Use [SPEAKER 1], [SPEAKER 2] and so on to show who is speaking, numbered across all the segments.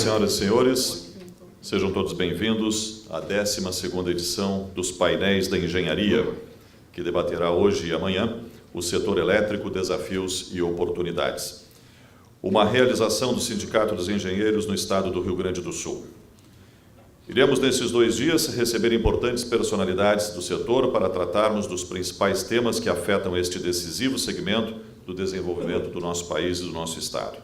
[SPEAKER 1] senhoras e senhores, sejam todos bem-vindos à 12ª edição dos Painéis da Engenharia, que debaterá hoje e amanhã o setor elétrico, desafios e oportunidades. Uma realização do Sindicato dos Engenheiros no estado do Rio Grande do Sul. Iremos, nesses 2 dias, receber importantes personalidades do setor para tratarmos dos principais temas que afetam este decisivo segmento do desenvolvimento do nosso país e do nosso estado.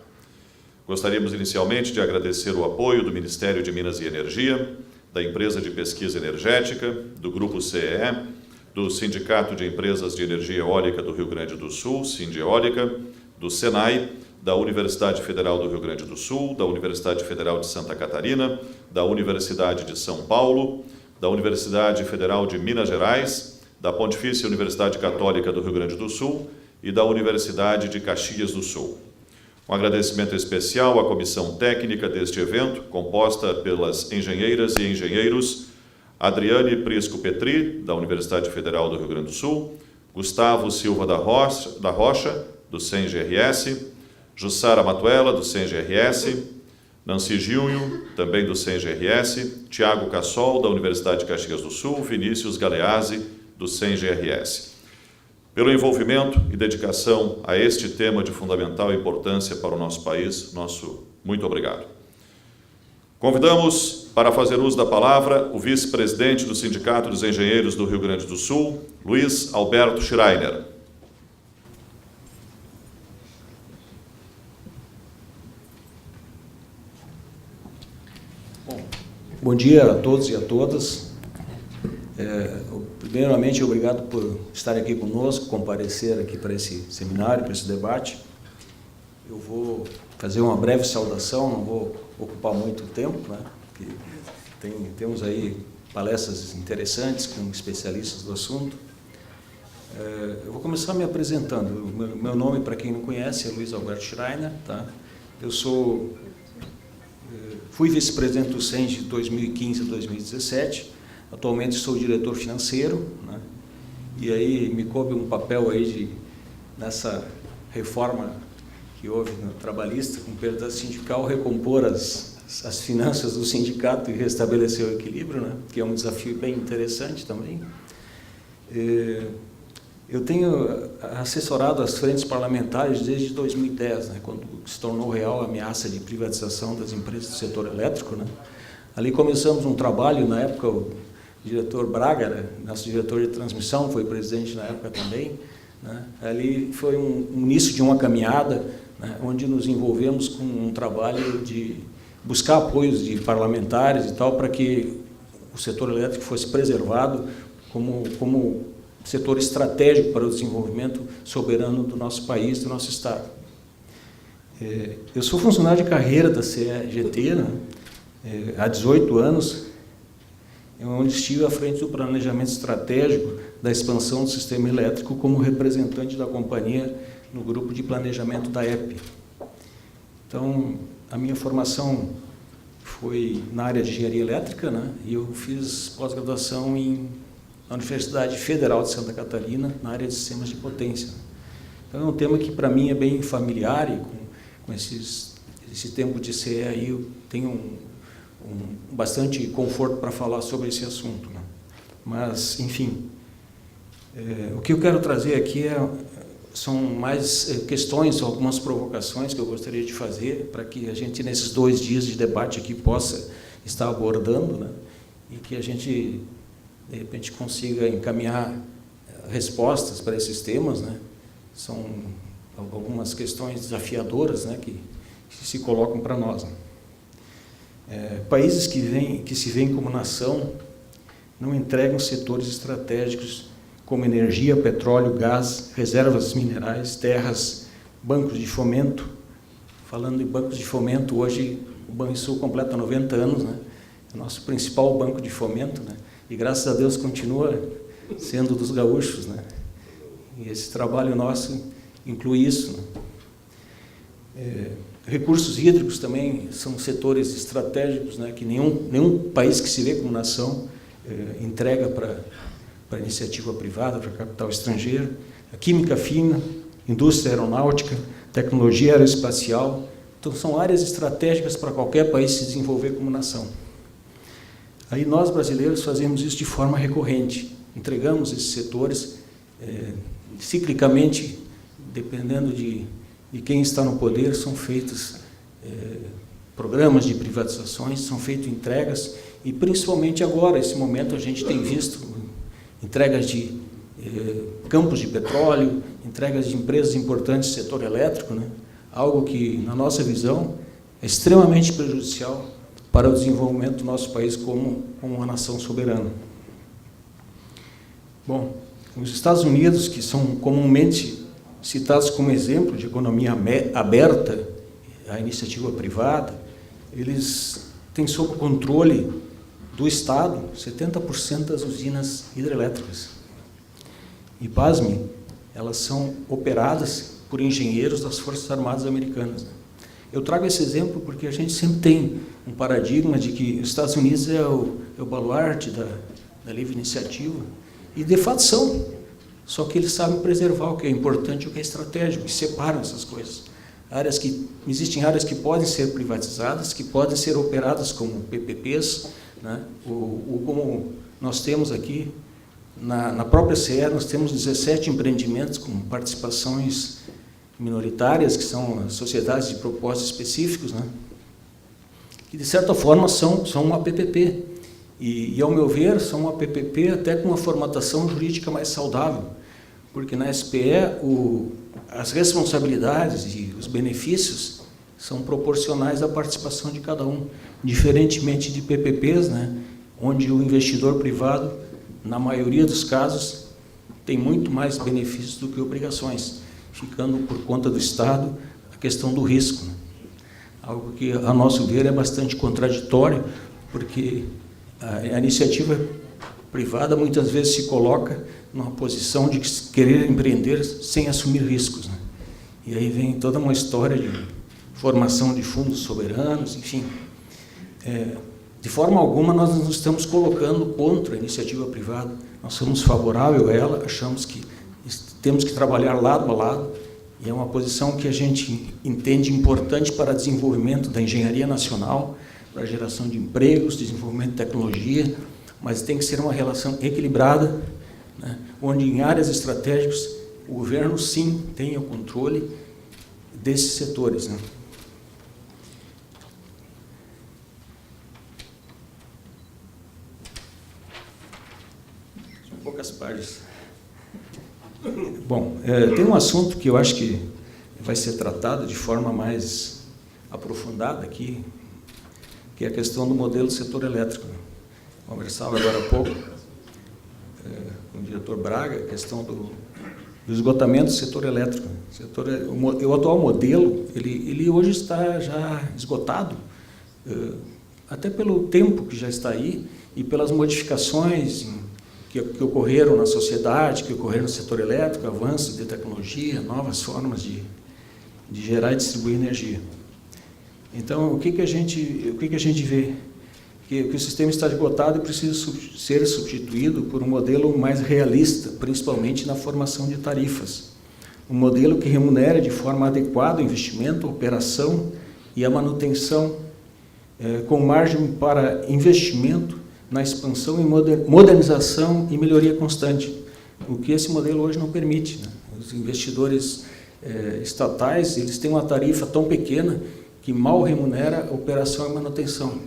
[SPEAKER 1] Gostaríamos inicialmente de agradecer o apoio do Ministério de Minas e Energia, da Empresa de Pesquisa Energética, do Grupo CEE, do Sindicato de Empresas de Energia Eólica do Rio Grande do Sul, Sindeólica, do SENAI, da Universidade Federal do Rio Grande do Sul, da Universidade Federal de Santa Catarina, da Universidade de São Paulo, da Universidade Federal de Minas Gerais, da Pontifícia Universidade Católica do Rio Grande do Sul e da Universidade de Caxias do Sul. Um agradecimento especial à comissão técnica deste evento, composta pelas engenheiras e engenheiros Adriane Prisco Petri, da Universidade Federal do Rio Grande do Sul, Gustavo Silva da Rocha, do CENGRS, Jussara Matuela, do CENGRS, Nancy Gilho, também do CENGRS, Tiago Cassol, da Universidade de Caxias do Sul, Vinícius Galeazzi, do CENGRS. Pelo envolvimento e dedicação a este tema de fundamental importância para o nosso país, nosso muito obrigado. Convidamos para fazer uso da palavra o vice-presidente do Sindicato dos Engenheiros do Rio Grande do Sul, Luiz Alberto Schreiner.
[SPEAKER 2] Bom dia a todos e a todas. Primeiramente, obrigado por estar aqui conosco, comparecer aqui para esse seminário, para esse debate. Eu vou fazer uma breve saudação, não vou ocupar muito tempo, né? Porque temos aí palestras interessantes com especialistas do assunto. Eu vou começar me apresentando. Meu nome, para quem não conhece, é Luiz Alberto Schreiner, tá? Eu fui vice-presidente do SENG de 2015 a 2017, atualmente sou diretor financeiro, né? E aí me coube um papel aí nessa reforma que houve no trabalhista, com perda sindical, recompor as finanças do sindicato e restabelecer o equilíbrio, né? Que é um desafio bem interessante também. Eu tenho assessorado as frentes parlamentares desde 2010, né, quando se tornou real a ameaça de privatização das empresas do setor elétrico, né. Ali começamos um trabalho, na época o diretor Braga, né, nosso diretor de transmissão, foi presidente na época também, né. Ali foi um início de uma caminhada, né, onde nos envolvemos com um trabalho de buscar apoios de parlamentares e tal, para que o setor elétrico fosse preservado como setor estratégico para o desenvolvimento soberano do nosso país, do nosso estado. Eu sou funcionário de carreira da CEGT, né, há 18 anos, onde estive à frente do planejamento estratégico da expansão do sistema elétrico como representante da companhia no grupo de planejamento da EP. Então, a minha formação foi na área de engenharia elétrica, né, e eu fiz pós-graduação na Universidade Federal de Santa Catarina, na área de sistemas de potência. Então, é um tema que, para mim, é bem familiar e com esse tempo de CE aí, eu tenho bastante conforto para falar sobre esse assunto, né? Mas, enfim, o que eu quero trazer aqui são mais questões, algumas provocações que eu gostaria de fazer para que a gente, nesses 2 dias de debate aqui, possa estar abordando, né? E que a gente, de repente, consiga encaminhar respostas para esses temas, né? São algumas questões desafiadoras, né, que se colocam para nós, né? Países que se veem como nação não entregam setores estratégicos como energia, petróleo, gás, reservas minerais, terras, bancos de fomento. Falando em bancos de fomento, hoje o Banrisul completa 90 anos, né? É o nosso principal banco de fomento, né? E graças a Deus continua sendo dos gaúchos, né? E esse trabalho nosso inclui isso, né? Recursos hídricos também são setores estratégicos, né? Que nenhum país que se vê como nação entrega para a iniciativa privada, para capital estrangeiro. A química fina, indústria aeronáutica, tecnologia aeroespacial, Então, são áreas estratégicas para qualquer país se desenvolver como nação. Aí nós, brasileiros, fazemos isso de forma recorrente. Entregamos esses setores ciclicamente, dependendo de quem está no poder, são feitos programas de privatizações, são feitas entregas, e principalmente agora, nesse momento, a gente tem visto entregas de campos de petróleo, entregas de empresas importantes do setor elétrico, né? Algo que, na nossa visão, é extremamente prejudicial para o desenvolvimento do nosso país como uma nação soberana. Bom, os Estados Unidos, que são comumente citados como exemplo de economia aberta à iniciativa privada, eles têm sob controle do Estado 70% das usinas hidrelétricas. E, pasme, elas são operadas por engenheiros das Forças Armadas Americanas. Eu trago esse exemplo porque a gente sempre tem um paradigma de que os Estados Unidos é o baluarte da livre iniciativa, e de fato são, só que eles sabem preservar o que é importante e o que é estratégico, e separam essas coisas. Existem áreas que podem ser privatizadas, que podem ser operadas como PPPs, né? Como nós temos aqui, na própria CE, nós temos 17 empreendimentos com participações minoritárias, que são as sociedades de propósitos específicos, né? Que, de certa forma, são uma PPP. E, ao meu ver, são uma PPP até com uma formatação jurídica mais saudável, porque na SPE as responsabilidades e os benefícios são proporcionais à participação de cada um, diferentemente de PPPs, né? Onde o investidor privado, na maioria dos casos, tem muito mais benefícios do que obrigações, ficando por conta do Estado a questão do risco, né? Algo que, a nosso ver, é bastante contraditório, porque a iniciativa privada muitas vezes se coloca numa posição de querer empreender sem assumir riscos, né? E aí vem toda uma história de formação de fundos soberanos, enfim. De forma alguma, nós não estamos colocando contra a iniciativa privada, nós somos favoráveis a ela, achamos que temos que trabalhar lado a lado, e é uma posição que a gente entende importante para o desenvolvimento da engenharia nacional, para a geração de empregos, desenvolvimento de tecnologia, mas tem que ser uma relação equilibrada, né? Onde em áreas estratégicas o governo, sim, tenha o controle desses setores, né? São poucas páginas. Bom, tem um assunto que eu acho que vai ser tratado de forma mais aprofundada aqui, que é a questão do modelo do setor elétrico. Conversava agora há pouco com o diretor Braga, a questão do esgotamento do setor elétrico. O atual modelo, ele hoje está já esgotado, até pelo tempo que já está aí e pelas modificações que ocorreram na sociedade, que ocorreram no setor elétrico, avanços de tecnologia, novas formas de gerar e distribuir energia. Então, o que a gente vê? Que o sistema está esgotado e precisa ser substituído por um modelo mais realista, principalmente na formação de tarifas. Um modelo que remunere de forma adequada o investimento, a operação e a manutenção, com margem para investimento na expansão e modernização e melhoria constante, o que esse modelo hoje não permite, né? Os investidores estatais, eles têm uma tarifa tão pequena que mal remunera a operação e manutenção,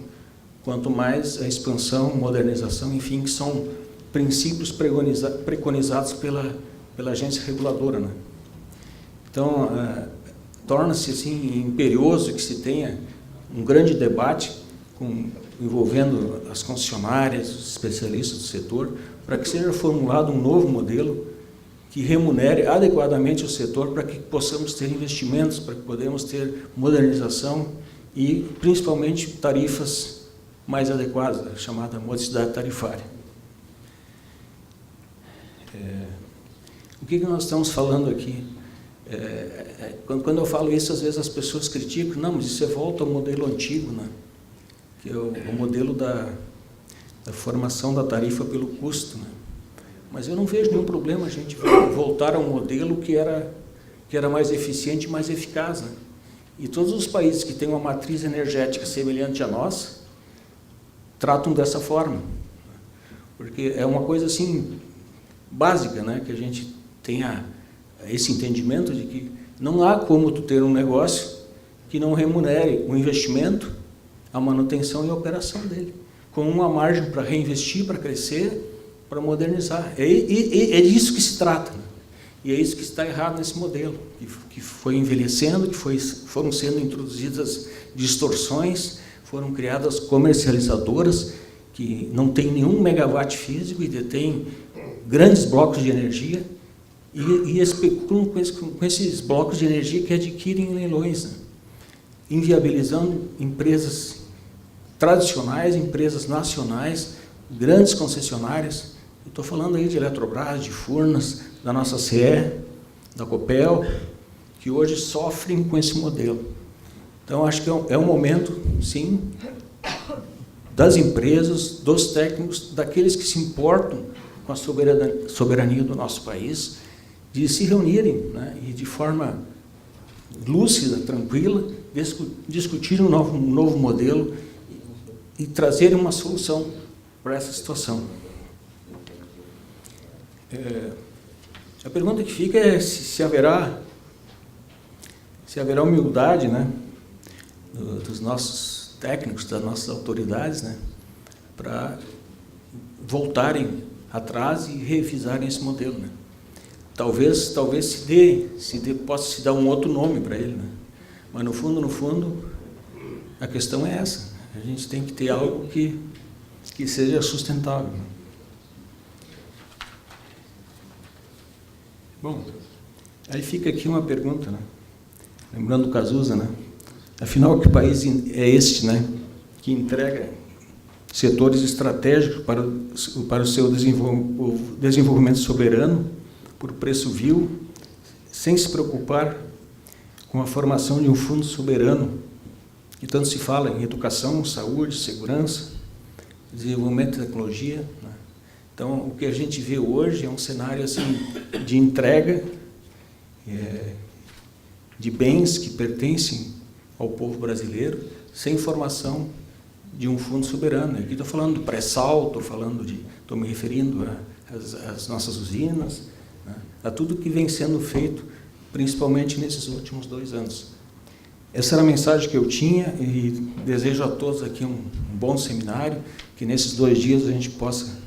[SPEAKER 2] quanto mais a expansão, modernização, enfim, que são princípios preconizados pela agência reguladora, né? Então, torna-se assim imperioso que se tenha um grande debate envolvendo as concessionárias, os especialistas do setor, para que seja formulado um novo modelo que remunere adequadamente o setor, para que possamos ter investimentos, para que podemos ter modernização e, principalmente, tarifas mais adequadas, a chamada modicidade tarifária. O que nós estamos falando aqui? Quando eu falo isso, às vezes as pessoas criticam, não, mas isso volta ao modelo antigo, né? Que é o modelo da formação da tarifa pelo custo, né? Mas eu não vejo nenhum problema a gente voltar a um modelo que era mais eficiente e mais eficaz, né? E todos os países que têm uma matriz energética semelhante à nossa tratam dessa forma, porque é uma coisa assim básica, né, que a gente tenha esse entendimento de que não há como tu ter um negócio que não remunere o investimento, a manutenção e a operação dele, com uma margem para reinvestir, para crescer, para modernizar. É disso que se trata, né? E é isso que está errado nesse modelo, que foi envelhecendo, que foram sendo introduzidas distorções, foram criadas comercializadoras que não têm nenhum megawatt físico e detêm grandes blocos de energia e especulam com esses blocos de energia que adquirem em leilões, né? Inviabilizando empresas tradicionais, empresas nacionais, grandes concessionárias. Estou falando aí de Eletrobras, de Furnas, da nossa CE, da Copel, que hoje sofrem com esse modelo. Então, acho que é um momento, sim, das empresas, dos técnicos, daqueles que se importam com a soberania do nosso país, de se reunirem, né, e de forma lúcida, tranquila, discutir um novo modelo e trazer uma solução para essa situação. A pergunta que fica é se haverá humildade, né, dos nossos técnicos, das nossas autoridades, né, para voltarem atrás e revisarem esse modelo, né. Talvez possa se dar um outro nome para ele, né, mas no fundo, a questão é essa. A gente tem que ter algo que seja sustentável. Bom, aí fica aqui uma pergunta, né? Lembrando o Cazuza, né? Afinal, que país é este, né, que entrega setores estratégicos para o seu desenvolvimento soberano por preço vil, sem se preocupar com a formação de um fundo soberano, que tanto se fala em educação, saúde, segurança, desenvolvimento de tecnologia, né? Então, o que a gente vê hoje é um cenário assim, de entrega de bens que pertencem ao povo brasileiro, sem formação de um fundo soberano. Aqui estou falando do pré-sal, estou me referindo às nossas usinas, né, a tudo que vem sendo feito, principalmente nesses últimos 2 anos. Essa era a mensagem que eu tinha e desejo a todos aqui um bom seminário, que nesses 2 dias a gente possa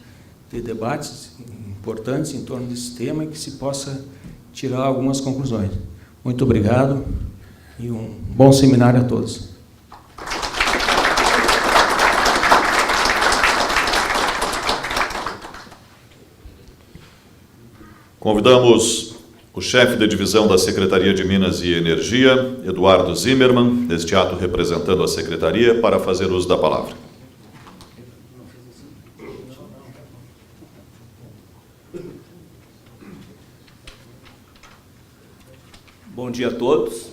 [SPEAKER 2] ter debates importantes em torno desse tema e que se possa tirar algumas conclusões. Muito obrigado e um bom seminário a todos.
[SPEAKER 1] Convidamos o chefe de divisão da Secretaria de Minas e Energia, Eduardo Zimmermann, neste ato representando a Secretaria, para fazer uso da palavra.
[SPEAKER 3] Bom dia a todos.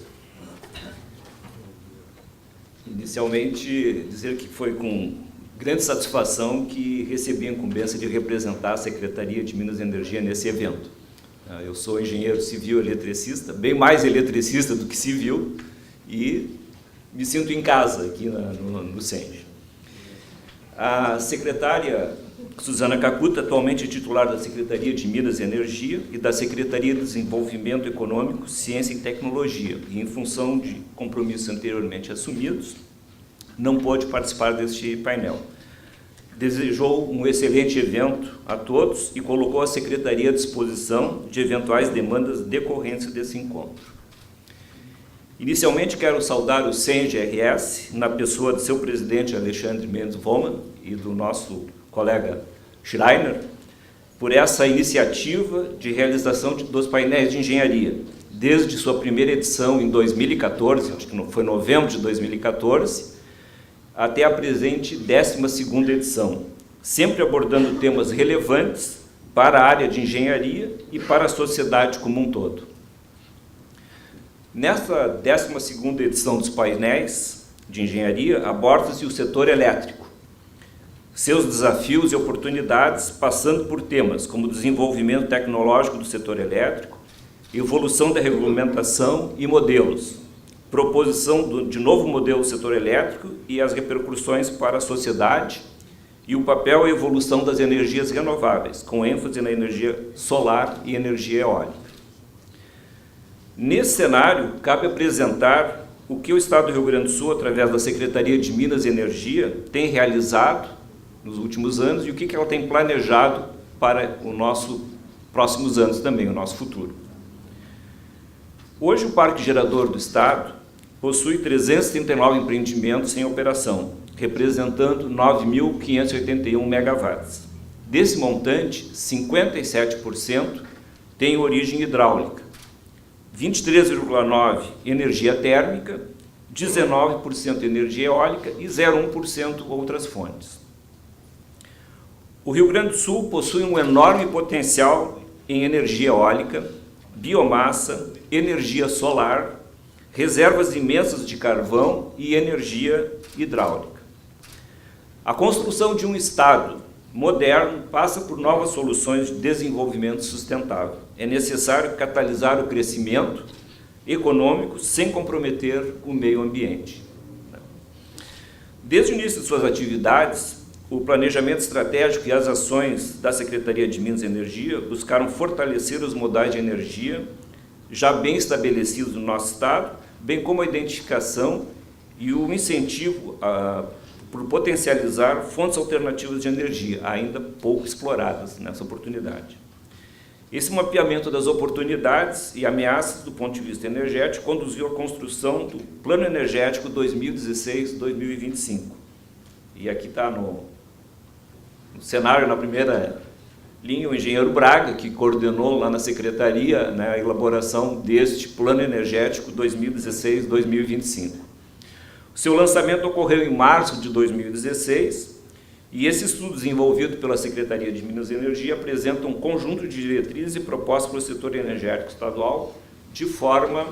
[SPEAKER 3] Inicialmente, dizer que foi com grande satisfação que recebi a incumbência de representar a Secretaria de Minas e Energia nesse evento. Eu sou engenheiro civil eletricista, bem mais eletricista do que civil, e me sinto em casa aqui no CENG. A secretária Suzana Cacuta, atualmente é titular da Secretaria de Minas e Energia e da Secretaria de Desenvolvimento Econômico, Ciência e Tecnologia, e em função de compromissos anteriormente assumidos, não pôde participar deste painel. Desejou um excelente evento a todos e colocou a Secretaria à disposição de eventuais demandas decorrentes desse encontro. Inicialmente, quero saudar o CENG-RS, na pessoa do seu presidente Alexandre Mendes Vollmann e do nosso colega Schreiner, por essa iniciativa de realização dos painéis de engenharia, desde sua primeira edição em 2014, acho que foi novembro de 2014, até a presente 12ª edição, sempre abordando temas relevantes para a área de engenharia e para a sociedade como um todo. Nesta 12ª edição dos painéis de engenharia, aborda-se o setor elétrico, seus desafios e oportunidades, passando por temas como desenvolvimento tecnológico do setor elétrico, evolução da regulamentação e modelos, proposição de novo modelo do setor elétrico e as repercussões para a sociedade e o papel e evolução das energias renováveis, com ênfase na energia solar e energia eólica. Nesse cenário, cabe apresentar o que o Estado do Rio Grande do Sul, através da Secretaria de Minas e Energia, tem realizado nos últimos anos e o que ela tem planejado para os nossos próximos anos também, o nosso futuro. Hoje, o Parque Gerador do Estado possui 339 empreendimentos em operação, representando 9.581 megawatts. Desse montante, 57% tem origem hidráulica, 23,9% energia térmica, 19% energia eólica e 0,1% outras fontes. O Rio Grande do Sul possui um enorme potencial em energia eólica, biomassa, energia solar, reservas imensas de carvão e energia hidráulica. A construção de um Estado moderno passa por novas soluções de desenvolvimento sustentável. É necessário catalisar o crescimento econômico sem comprometer o meio ambiente. Desde o início de suas atividades, o planejamento estratégico e as ações da Secretaria de Minas e Energia buscaram fortalecer os modais de energia já bem estabelecidos no nosso Estado, bem como a identificação e o incentivo por potencializar fontes alternativas de energia, ainda pouco exploradas nessa oportunidade. Esse mapeamento das oportunidades e ameaças do ponto de vista energético conduziu à construção do Plano Energético 2016-2025. E aqui está no cenário, na primeira linha, o engenheiro Braga, que coordenou lá na Secretaria, né, a elaboração deste Plano Energético 2016-2025. O seu lançamento ocorreu em março de 2016 e esse estudo desenvolvido pela Secretaria de Minas e Energia apresenta um conjunto de diretrizes e propostas para o setor energético estadual de forma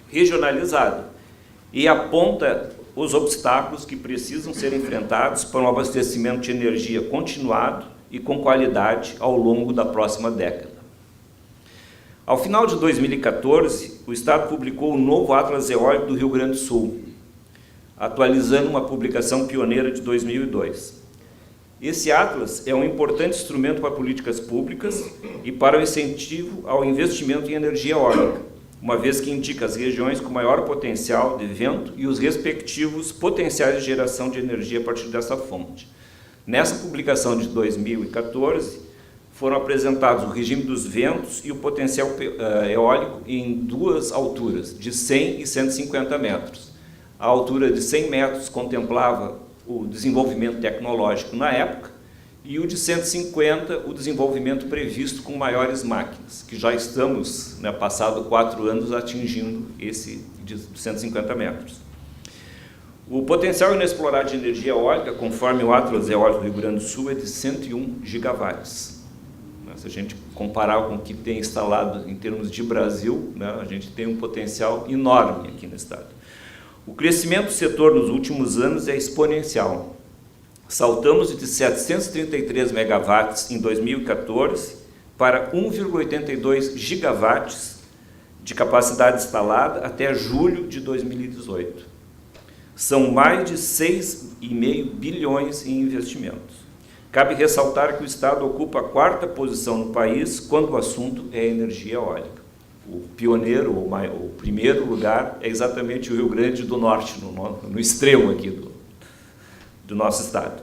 [SPEAKER 3] regionalizada e aponta os obstáculos que precisam ser enfrentados para um abastecimento de energia continuado e com qualidade ao longo da próxima década. Ao final de 2014, o Estado publicou o novo Atlas Eólico do Rio Grande do Sul, atualizando uma publicação pioneira de 2002. Esse Atlas é um importante instrumento para políticas públicas e para o incentivo ao investimento em energia eólica, uma vez que indica as regiões com maior potencial de vento e os respectivos potenciais de geração de energia a partir dessa fonte. Nessa publicação de 2014, foram apresentados o regime dos ventos e o potencial eólico em duas alturas, de 100 e 150 metros. A altura de 100 metros contemplava o desenvolvimento tecnológico na época e o de 150, o desenvolvimento previsto com maiores máquinas, que já estamos, né, passado 4 anos, atingindo esse de 150 metros. O potencial inexplorado de energia eólica, conforme o Atlas Eólico do Rio Grande do Sul, é de 101 gigawatts. Se a gente comparar com o que tem instalado em termos de Brasil, né, a gente tem um potencial enorme aqui no estado. O crescimento do setor nos últimos anos é exponencial. Saltamos de 733 megawatts em 2014 para 1,82 gigawatts de capacidade instalada até julho de 2018. São mais de 6,5 bilhões em investimentos. Cabe ressaltar que o Estado ocupa a 4ª posição no país quando o assunto é energia eólica. O pioneiro, o primeiro lugar, é exatamente o Rio Grande do Norte, no extremo aqui do nosso estado.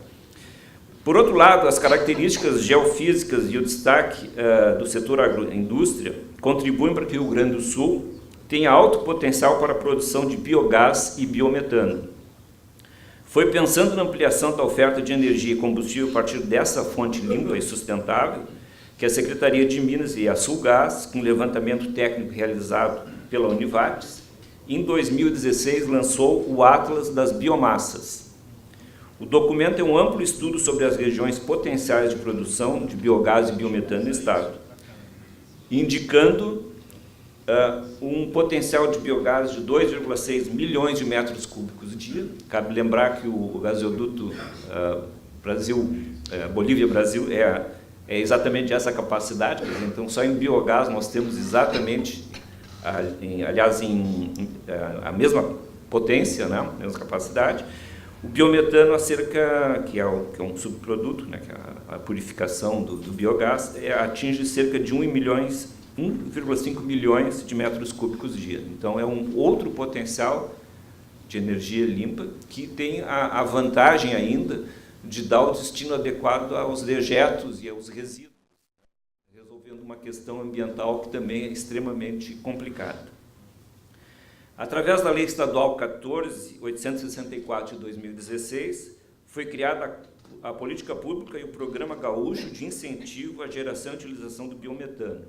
[SPEAKER 3] Por outro lado, as características geofísicas e o destaque do setor agroindústria contribuem para que o Rio Grande do Sul tenha alto potencial para a produção de biogás e biometano. Foi pensando na ampliação da oferta de energia e combustível a partir dessa fonte limpa e sustentável que a Secretaria de Minas e a Sulgás, com levantamento técnico realizado pela Univates, em 2016 lançou o Atlas das Biomassas. O documento é um amplo estudo sobre as regiões potenciais de produção de biogás e biometano no estado, indicando um potencial de biogás de 2,6 milhões de metros cúbicos dia. Cabe lembrar que o gasoduto Bolívia-Brasil é exatamente essa capacidade, então só em biogás nós temos exatamente aliás, a mesma potência, né, a mesma capacidade. O biometano, que é um subproduto, né, que é a purificação do biogás, atinge cerca de 1,5 milhões de metros cúbicos dia. Então, é um outro potencial de energia limpa que tem a vantagem ainda de dar o destino adequado aos dejetos e aos resíduos, resolvendo uma questão ambiental que também é extremamente complicada. Através da Lei Estadual 14.864 de 2016, foi criada a política pública e o Programa Gaúcho de Incentivo à Geração e Utilização do Biometano,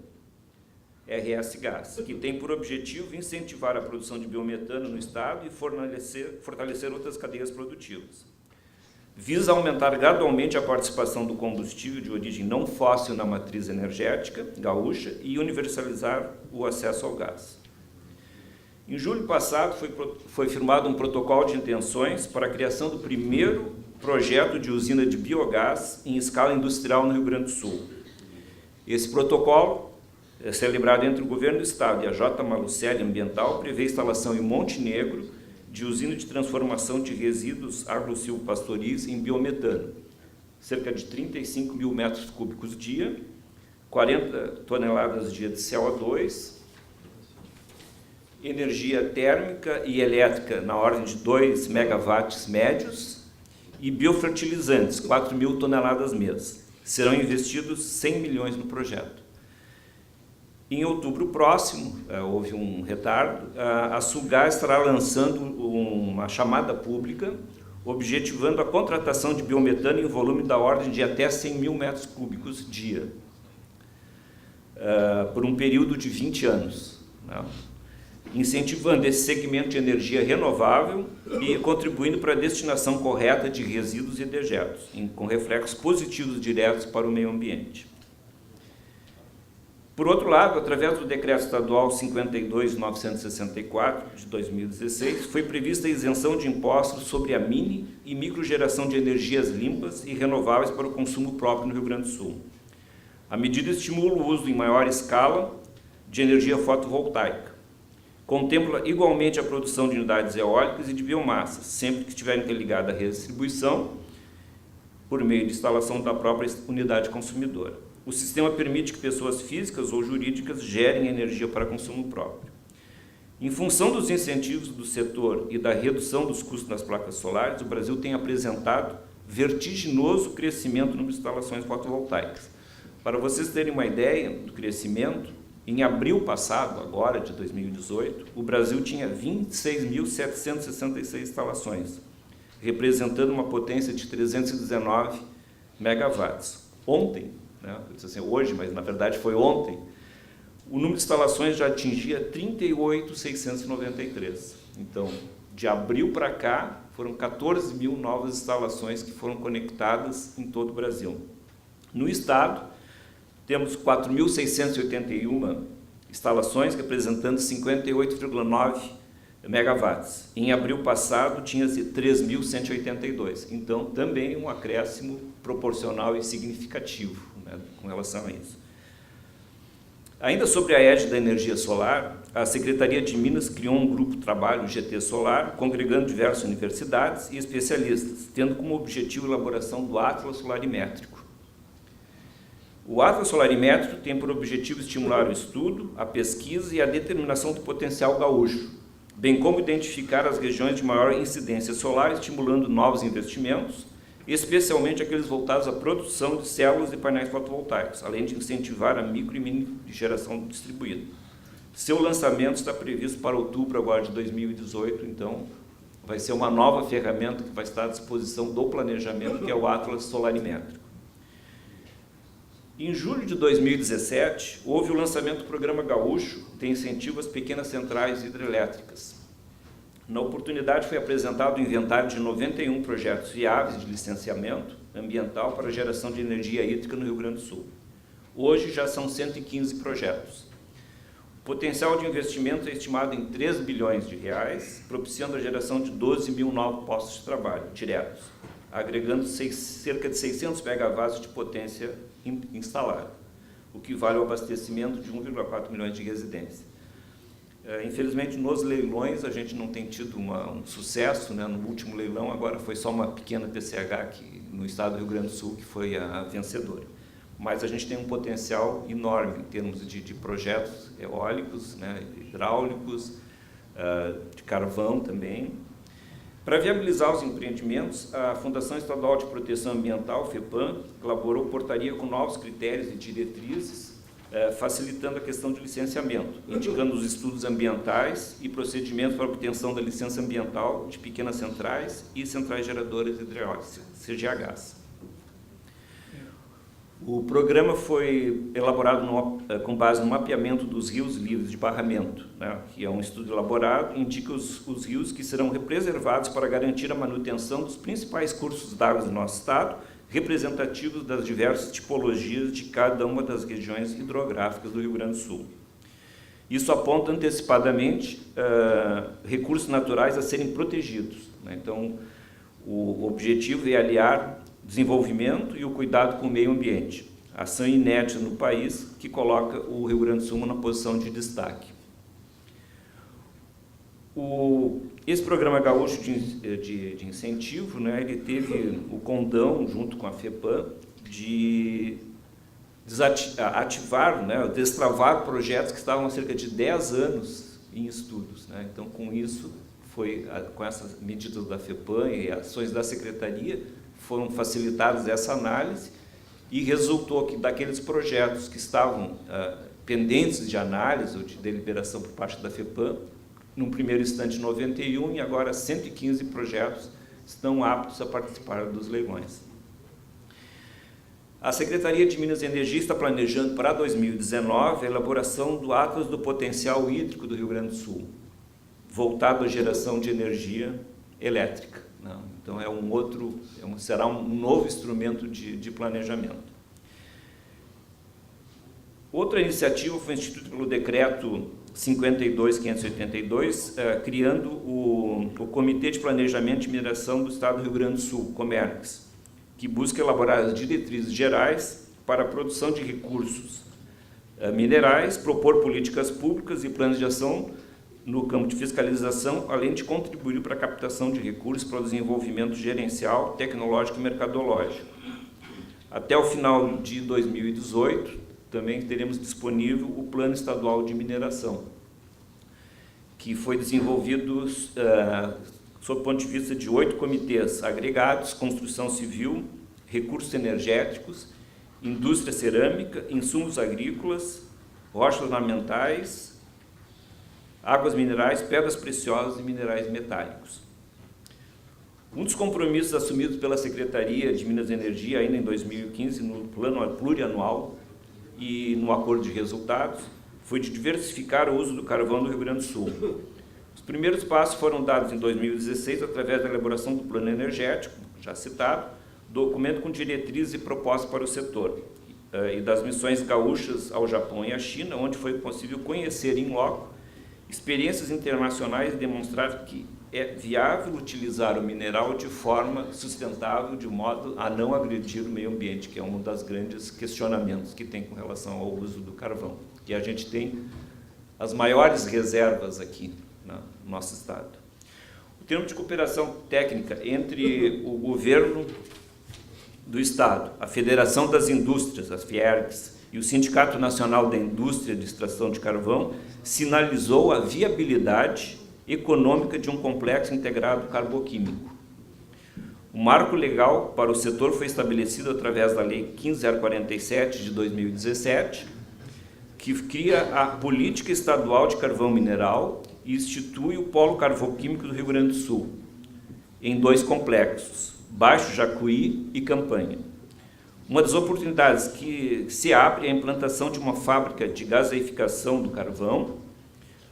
[SPEAKER 3] RS Gás, que tem por objetivo incentivar a produção de biometano no Estado e fortalecer outras cadeias produtivas. Visa aumentar gradualmente a participação do combustível de origem não fóssil na matriz energética gaúcha e universalizar o acesso ao gás. Em julho passado, foi firmado um protocolo de intenções para a criação do primeiro projeto de usina de biogás em escala industrial no Rio Grande do Sul. Esse protocolo, celebrado entre o Governo do Estado e a J. Malucelli Ambiental, prevê a instalação em Monte Negro de usina de transformação de resíduos agrosilvopastoris em biometano, cerca de 35 mil metros cúbicos dia, 40 toneladas dia de CO2, energia térmica e elétrica na ordem de 2 megawatts médios e biofertilizantes, 4 mil toneladas mês. Serão investidos 100 milhões no projeto. Em outubro próximo, houve um retardo, a Sulgás estará lançando uma chamada pública objetivando a contratação de biometano em volume da ordem de até 100 mil metros cúbicos dia, por um período de 20 anos, né? Incentivando esse segmento de energia renovável e contribuindo para a destinação correta de resíduos e dejetos, com reflexos positivos diretos para o meio ambiente. Por outro lado, através do Decreto Estadual 52.964, de 2016, foi prevista a isenção de impostos sobre a mini e microgeração de energias limpas e renováveis para o consumo próprio no Rio Grande do Sul. A medida estimula o uso em maior escala de energia fotovoltaica. Contempla igualmente a produção de unidades eólicas e de biomassa, sempre que estiver interligada à redistribuição, por meio de instalação da própria unidade consumidora. O sistema permite que pessoas físicas ou jurídicas gerem energia para consumo próprio. Em função dos incentivos do setor e da redução dos custos das placas solares, o Brasil tem apresentado vertiginoso crescimento nas instalações fotovoltaicas. Para vocês terem uma ideia do crescimento, em abril passado, agora de 2018, o Brasil tinha 26.766 instalações, representando uma potência de 319 megawatts. Ontem, né, eu disse assim, hoje, mas na verdade foi ontem, o número de instalações já atingia 38.693. Então, de abril para cá, foram 14 mil novas instalações que foram conectadas em todo o Brasil. No estado, temos 4.681 instalações, representando 58,9 megawatts. Em abril passado, tinha-se 3.182. Então, também um acréscimo proporcional e significativo, né, com relação a isso. Ainda sobre a égide da energia solar, a Secretaria de Minas criou um grupo de trabalho, GT Solar, congregando diversas universidades e especialistas, tendo como objetivo a elaboração do Atlas Solarimétrico. O Atlas Solarimétrico tem por objetivo estimular o estudo, a pesquisa e a determinação do potencial gaúcho, bem como identificar as regiões de maior incidência solar, estimulando novos investimentos, especialmente aqueles voltados à produção de células e painéis fotovoltaicos, além de incentivar a micro e mini geração distribuída. Seu lançamento está previsto para outubro agora de 2018, então vai ser uma nova ferramenta que vai estar à disposição do planejamento, que é o Atlas Solarimétrico. Em julho de 2017, houve o lançamento do Programa Gaúcho de incentivo às pequenas centrais hidrelétricas. Na oportunidade foi apresentado o inventário de 91 projetos viáveis de licenciamento ambiental para a geração de energia hídrica no Rio Grande do Sul. Hoje já são 115 projetos. O potencial de investimento é estimado em 3 bilhões de reais, propiciando a geração de 12 mil novos postos de trabalho diretos, agregando cerca de 600 megawatts de potência instalada, o que vale o abastecimento de 1,4 milhões de residências. Infelizmente, nos leilões, a gente não tem tido um sucesso, né? No último leilão, agora foi só uma pequena PCH aqui no estado do Rio Grande do Sul que foi a vencedora. Mas a gente tem um potencial enorme em termos de projetos eólicos, né? Hidráulicos, de carvão também. Para viabilizar os empreendimentos, a Fundação Estadual de Proteção Ambiental, FEPAM, elaborou portaria com novos critérios e diretrizes, facilitando a questão de licenciamento, indicando os estudos ambientais e procedimentos para obtenção da licença ambiental de pequenas centrais e centrais geradoras hidrelétricas, CGHs. O programa foi elaborado com base no mapeamento dos rios livres de barramento, né, que é um estudo elaborado, indica os rios que serão preservados para garantir a manutenção dos principais cursos d'água do nosso estado, representativos das diversas tipologias de cada uma das regiões hidrográficas do Rio Grande do Sul. Isso aponta antecipadamente recursos naturais a serem protegidos, né? Então, o objetivo é aliar desenvolvimento e o cuidado com o meio ambiente, ação inédita no país que coloca o Rio Grande do Sul na posição de destaque. Esse programa gaúcho de incentivo, né, ele teve o condão, junto com a FEPAM, de ativar, né, destravar projetos que estavam há cerca de 10 anos em estudos, né? Então, com isso, com essas medidas da FEPAM e ações da Secretaria, foram facilitadas essa análise e resultou que daqueles projetos que estavam pendentes de análise ou de deliberação por parte da FEPAM, num primeiro instante 91 e agora 115 projetos estão aptos a participar dos leilões. A Secretaria de Minas e Energia está planejando para 2019 a elaboração do Atlas do Potencial Hídrico do Rio Grande do Sul, voltado à geração de energia elétrica. Então, será um novo instrumento de planejamento. Outra iniciativa foi instituída pelo Decreto 52.582, criando o Comitê de Planejamento de Mineração do Estado do Rio Grande do Sul, Comercs, que busca elaborar as diretrizes gerais para a produção de recursos minerais, propor políticas públicas e planos de ação no campo de fiscalização, além de contribuir para a captação de recursos para o desenvolvimento gerencial, tecnológico e mercadológico. Até o final de 2018, também teremos disponível o Plano Estadual de Mineração, que foi desenvolvido sob o ponto de vista de 8 comitês agregados: construção civil, recursos energéticos, indústria cerâmica, insumos agrícolas, rochas ornamentais, águas minerais, pedras preciosas e minerais metálicos. Um dos compromissos assumidos pela Secretaria de Minas e Energia ainda em 2015, no plano plurianual e no acordo de resultados, foi de diversificar o uso do carvão do Rio Grande do Sul. Os primeiros passos foram dados em 2016 através da elaboração do plano energético, já citado, documento com diretrizes e propostas para o setor, e das missões gaúchas ao Japão e à China, onde foi possível conhecer em loco experiências internacionais e demonstrar que é viável utilizar o mineral de forma sustentável, de modo a não agredir o meio ambiente, que é um dos grandes questionamentos que tem com relação ao uso do carvão. E a gente tem as maiores reservas aqui no nosso estado. O termo de cooperação técnica entre o governo do estado, a Federação das Indústrias, as FIERGS, e o Sindicato Nacional da Indústria de Extração de Carvão sinalizou a viabilidade econômica de um complexo integrado carboquímico. O marco legal para o setor foi estabelecido através da Lei 15047 de 2017, que cria a Política Estadual de Carvão Mineral e institui o Polo Carvoquímico do Rio Grande do Sul, em 2 complexos, Baixo Jacuí e Campanha. Uma das oportunidades que se abre é a implantação de uma fábrica de gaseificação do carvão,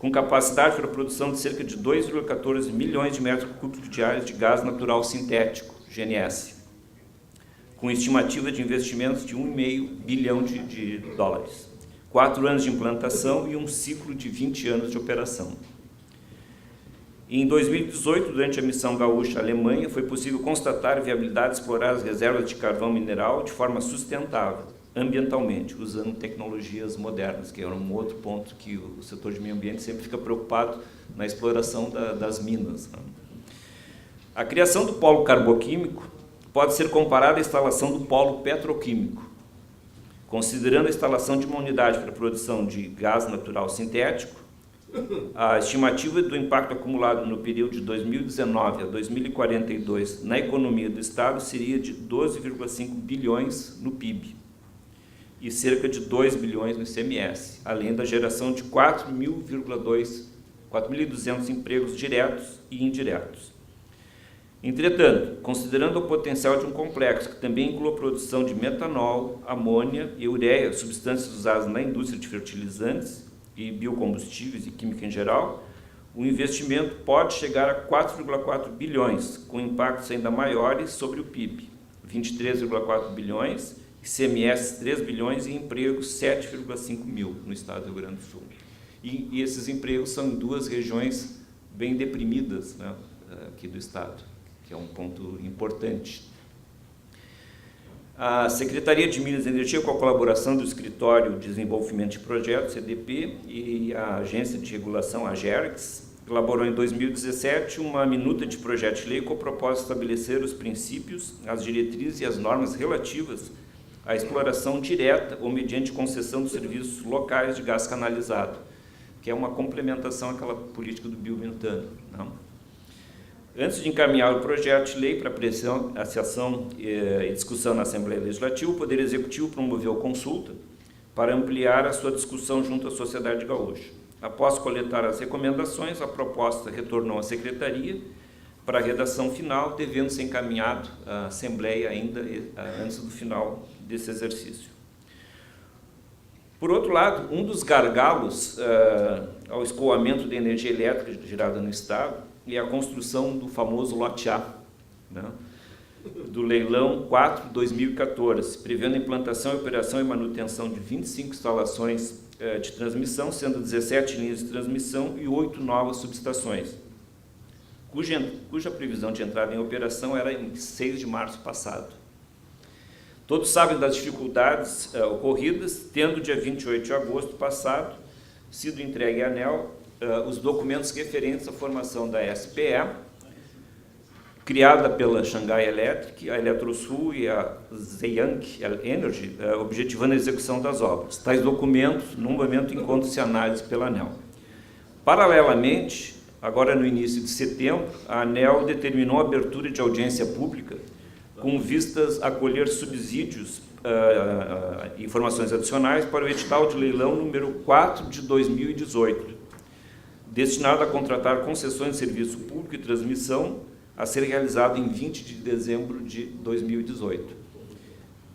[SPEAKER 3] com capacidade para a produção de cerca de 2,14 milhões de metros cúbicos diários de gás natural sintético, GNS, com estimativa de investimentos de 1,5 bilhão de dólares, 4 anos de implantação e um ciclo de 20 anos de operação. Em 2018, durante a missão gaúcha à Alemanha, foi possível constatar a viabilidade de explorar as reservas de carvão mineral de forma sustentável, ambientalmente, usando tecnologias modernas, que era um outro ponto que o setor de meio ambiente sempre fica preocupado na exploração das minas. A criação do polo carboquímico pode ser comparada à instalação do polo petroquímico, considerando a instalação de uma unidade para a produção de gás natural sintético. A estimativa do impacto acumulado no período de 2019 a 2042 na economia do Estado seria de 12,5 bilhões no PIB e cerca de 2 bilhões no ICMS, além da geração de 4.200 empregos diretos e indiretos. Entretanto, considerando o potencial de um complexo que também inclui a produção de metanol, amônia e ureia, substâncias usadas na indústria de fertilizantes e biocombustíveis e química em geral, o investimento pode chegar a 4,4 bilhões, com impactos ainda maiores sobre o PIB, 23,4 bilhões, ICMS 3 bilhões e empregos 7,5 mil no estado do Rio Grande do Sul. E esses empregos são em duas regiões bem deprimidas, né, aqui do estado, que é um ponto importante. A Secretaria de Minas e Energia, com a colaboração do Escritório de Desenvolvimento de Projetos, CDP, e a Agência de Regulação, a AGERGS, elaborou em 2017 uma minuta de projeto de lei com o propósito de estabelecer os princípios, as diretrizes e as normas relativas à exploração direta ou mediante concessão dos serviços locais de gás canalizado, que é uma complementação àquela política do biometano, não? Antes de encaminhar o projeto de lei para apreciação e discussão na Assembleia Legislativa, o Poder Executivo promoveu consulta para ampliar a sua discussão junto à sociedade gaúcha. Após coletar as recomendações, a proposta retornou à Secretaria para a redação final, devendo ser encaminhado à Assembleia ainda antes do final desse exercício. Por outro lado, um dos gargalos ao escoamento de energia elétrica gerada no Estado é a construção do famoso lote A, né, do leilão 4/2014, prevendo a implantação, operação e manutenção de 25 instalações de transmissão, sendo 17 linhas de transmissão e 8 novas subestações, cuja previsão de entrada em operação era em 6 de março passado. Todos sabem das dificuldades ocorridas, tendo dia 28 de agosto passado sido entregue à ANEEL os documentos referentes à formação da SPE, criada pela Shanghai Electric, a Eletrosul e a Zhejiang Energy, objetivando a execução das obras. Tais documentos, no momento, encontram-se em análise pela ANEEL. Paralelamente, agora no início de setembro, a ANEEL determinou a abertura de audiência pública com vistas a colher subsídios e informações adicionais para o edital de leilão número 4 de 2018, destinado a contratar concessões de serviço público e transmissão a ser realizado em 20 de dezembro de 2018.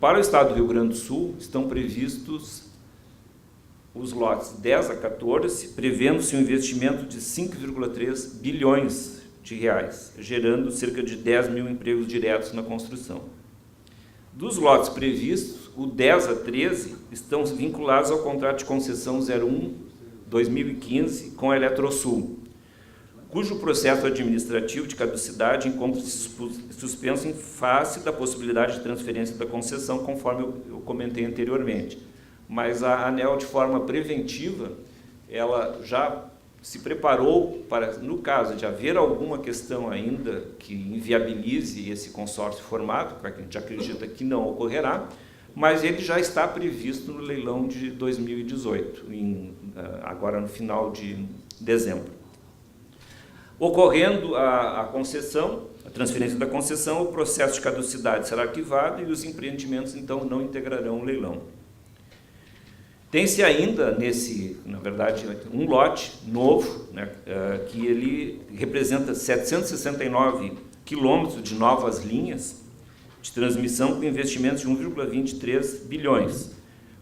[SPEAKER 3] Para o estado do Rio Grande do Sul, estão previstos os lotes 10 a 14, prevendo-se um investimento de 5,3 bilhões de reais, gerando cerca de 10 mil empregos diretos na construção. Dos lotes previstos, o 10 a 13 estão vinculados ao contrato de concessão 01/2015 com a Eletrosul, cujo processo administrativo de caducidade encontra-se suspenso em face da possibilidade de transferência da concessão, conforme eu comentei anteriormente. Mas a ANEEL, de forma preventiva, ela já se preparou para, no caso de haver alguma questão ainda que inviabilize esse consórcio formado, que a gente acredita que não ocorrerá, mas ele já está previsto no leilão de 2018, agora no final de dezembro. Ocorrendo a concessão, a transferência da concessão, o processo de caducidade será arquivado e os empreendimentos, então, não integrarão o leilão. Tem-se ainda, na verdade, um lote novo, né, que ele representa 769 quilômetros de novas linhas de transmissão com investimentos de 1,23 bilhões,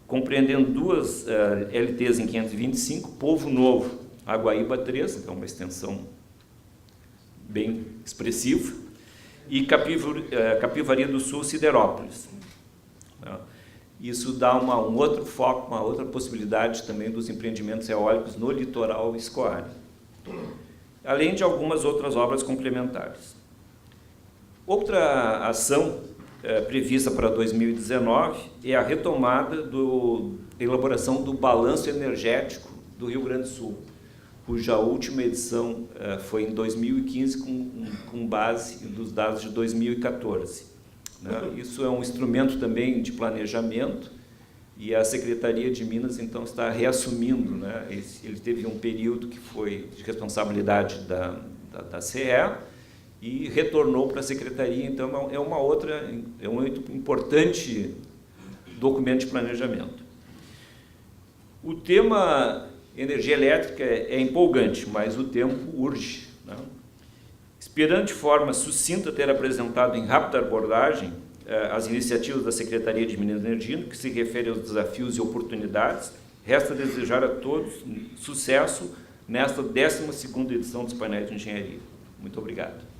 [SPEAKER 3] compreendendo duas LTs em 525, Povo Novo, Aguaíba 3, que é uma extensão bem expressiva, e Capivari do Sul, Siderópolis. Isso dá um outro foco, uma outra possibilidade também dos empreendimentos eólicos no litoral escoar, além de algumas outras obras complementares. Outra ação prevista para 2019 é a retomada da elaboração do balanço energético do Rio Grande do Sul, cuja última edição foi em 2015 com base nos dados de 2014. Né? Isso é um instrumento também de planejamento e a Secretaria de Minas, então, está reassumindo. Né? Ele teve um período que foi de responsabilidade da CE e retornou para a Secretaria, então é um importante documento de planejamento. O tema energia elétrica é empolgante, mas o tempo urge. Né? Esperando de forma sucinta ter apresentado em rápida abordagem as iniciativas da Secretaria de Minas e Energia, no que se refere aos desafios e oportunidades, resta desejar a todos sucesso nesta 12ª edição dos Painéis de Engenharia. Muito obrigado.